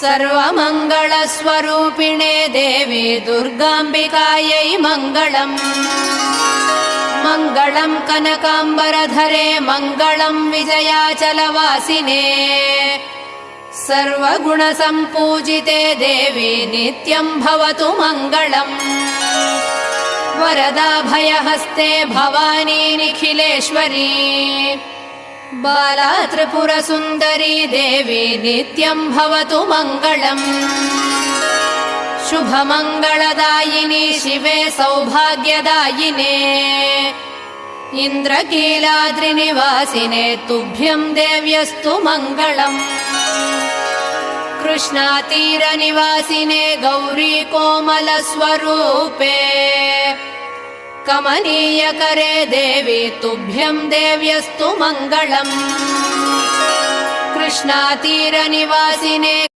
सर्वमङ्गलस्वरूपिणे देवी दुर्गाम्बिकायै मङ्गलम्। मङ्गलम् कनकाम्बरधरे मङ्गलम् विजयाचलवासिने। सर्वगुणसम्पूजिते देवी नित्यम् भवतु मङ्गलम्। वरदाभयहस्ते भवानी निखिलेश्वरी। बाला त्रिपुरसुन्दरी देवी नित्यम् भवतु मङ्गलम्। शुभमङ्गलदायिनी शिवे सौभाग्यदायिने। इन्द्रकीलाद्रिनिवासिने तुभ्यम् देव्यस्तु मङ्गलम्। कृष्णातीरनिवासिने गौरी कोमलस्वरूपे। कमनीयकरे देवी तुभ्यम् देव्यस्तु मङ्गलम्। कृष्णातीरनिवासिने